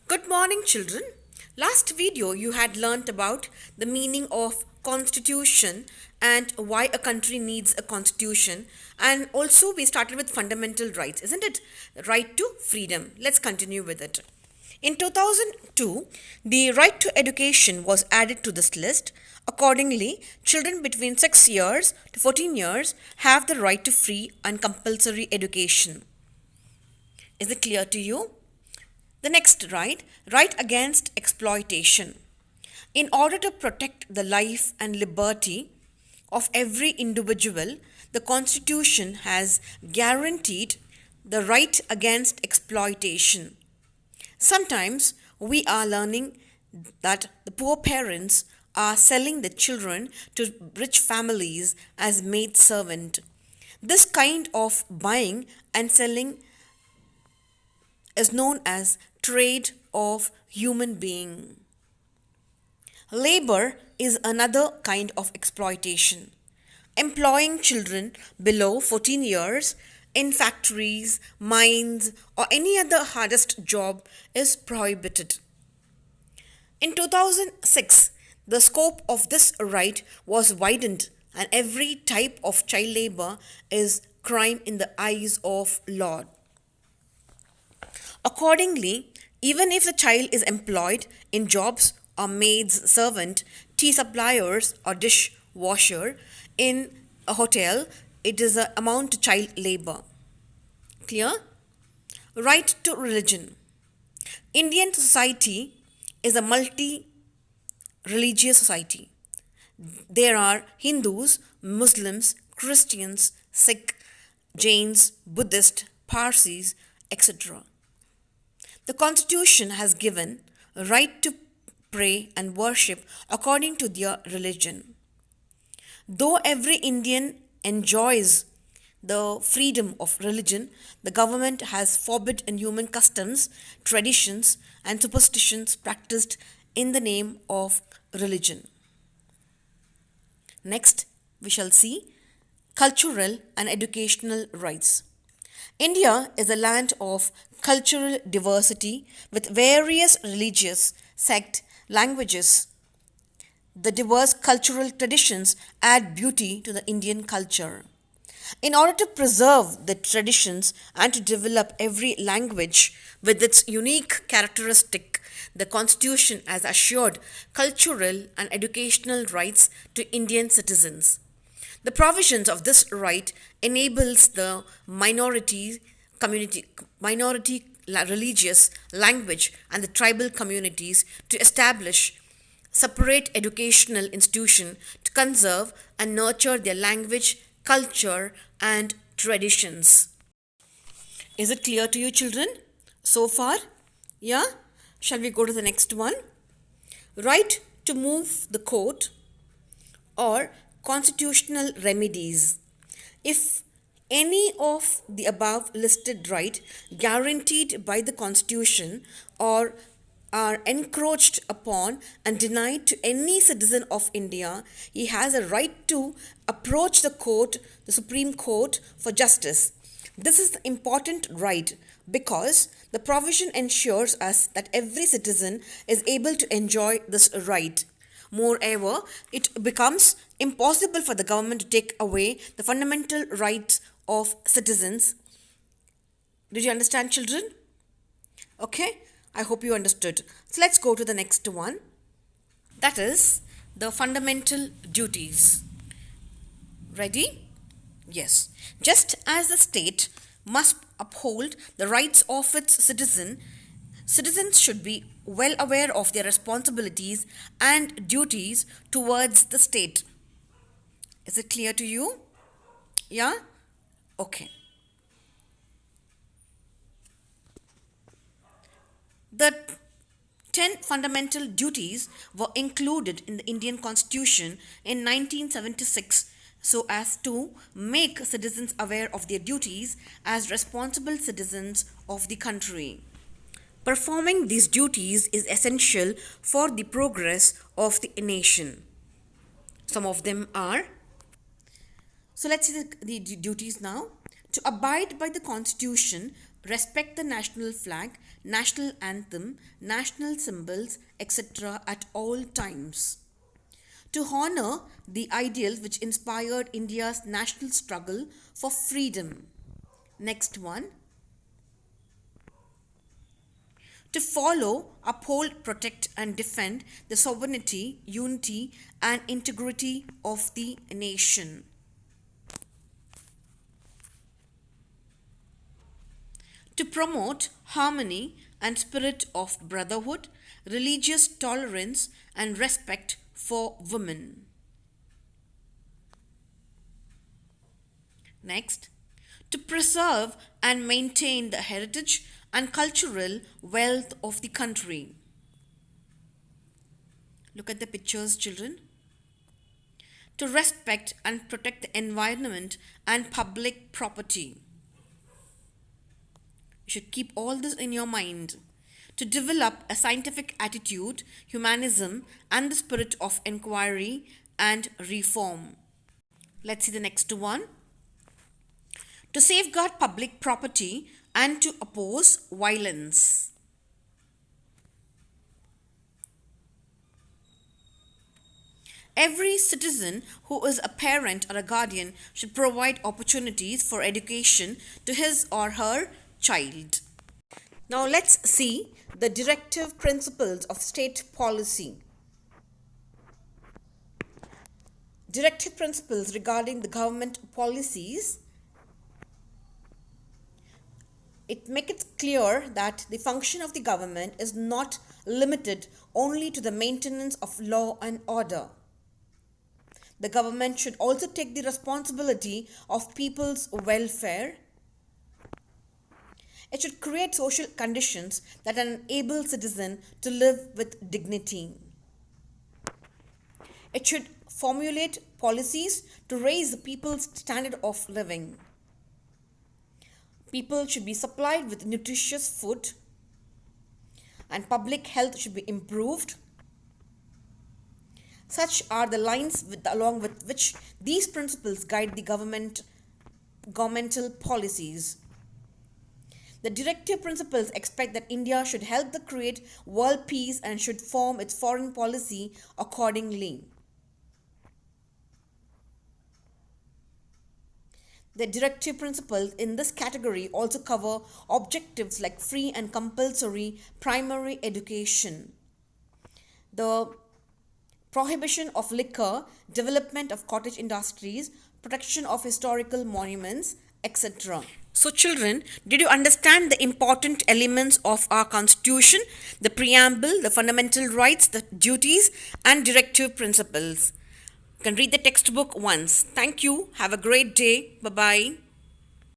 Good morning, children. Last video you had learnt about the meaning of constitution and why a country needs a constitution, and also we started with fundamental rights, isn't it? Right to freedom. Let's continue with it. In 2002, the right to education was added to this list. Accordingly, children between 6 years to 14 years have the right to free and compulsory education. Is it clear to you? The next right against exploitation. In order to protect the life and liberty of every individual, the Constitution has guaranteed the right against exploitation. Sometimes we are learning that the poor parents are selling their children to rich families as maid servant. This kind of buying and selling is known as trade of human being. Labor is another kind of exploitation. Employing children below 14 years in factories, mines, or any other hardest job is prohibited. In 2006, the scope of this right was widened, and every type of child labor is crime in the eyes of law. Accordingly, even if the child is employed in jobs or maid's servant, tea suppliers, or dishwasher in a hotel, it is a amount to child labor. Clear? Right to religion. Indian society is a multi-religious society. There are Hindus, Muslims, Christians, Sikh, Jains, Buddhists, Parsis, etc. The Constitution has given a right to pray and worship according to their religion. Though every Indian enjoys the freedom of religion, the government has forbid inhuman customs, traditions, and superstitions practiced in the name of religion. Next, we shall see cultural and educational rights. India is a land of cultural diversity with various religious, sect, languages. The diverse cultural traditions add beauty to the Indian culture. In order to preserve the traditions and to develop every language with its unique characteristic, the Constitution has assured cultural and educational rights to Indian citizens. The provisions of this right enables the minority religious, language, and the tribal communities to establish separate educational institution to conserve and nurture their language, culture, and traditions. Is it clear to you, children? So far? Yeah? Shall we go to the next one? Right to move the court or constitutional remedies. If any of the above listed right guaranteed by the Constitution or are encroached upon and denied to any citizen of India, he has a right to approach the court, the Supreme Court, for justice. This is the important right because the provision ensures us that every citizen is able to enjoy this right. Moreover, it becomes impossible for the government to take away the fundamental rights of citizens. Did you understand, children? Okay, I hope you understood. So let's go to the next one. That is the fundamental duties. Ready? Yes. Just as the state must uphold the rights of its citizens should be well aware of their responsibilities and duties towards the state. Is it clear to you? Yeah? Okay. The 10 fundamental duties were included in the Indian Constitution in 1976 so as to make citizens aware of their duties as responsible citizens of the country. Performing these duties is essential for the progress of the nation. Some of them are. So let's see the duties now. To abide by the Constitution, respect the national flag, national anthem, national symbols, etc. at all times. To honor the ideals which inspired India's national struggle for freedom. Next one. To follow, uphold, protect, and defend the sovereignty, unity, and integrity of the nation. To promote harmony and spirit of brotherhood, religious tolerance, and respect for women. Next, to preserve and maintain the heritage and cultural wealth of the country. Look at the pictures, children. To respect and protect the environment and public property. You should keep all this in your mind. To develop a scientific attitude, humanism, and the spirit of inquiry and reform. Let's see the next one. To safeguard public property and to oppose violence. Every citizen who is a parent or a guardian should provide opportunities for education to his or her child. Now let's see the directive principles of state policy. Directive principles regarding the government policies. It makes it clear that the function of the government is not limited only to the maintenance of law and order. The government should also take the responsibility of people's welfare. It should create social conditions that enable citizens to live with dignity. It should formulate policies to raise the people's standard of living. People should be supplied with nutritious food, and public health should be improved. Such are the lines along with which these principles guide the governmental policies. The directive principles expect that India should help to create world peace and should form its foreign policy accordingly. The directive principles in this category also cover objectives like free and compulsory primary education, the prohibition of liquor, development of cottage industries, protection of historical monuments, etc. So children, did you understand the important elements of our constitution, the preamble, the fundamental rights, the duties, and directive principles? You can read the textbook once. Thank you. Have a great day. Bye-bye.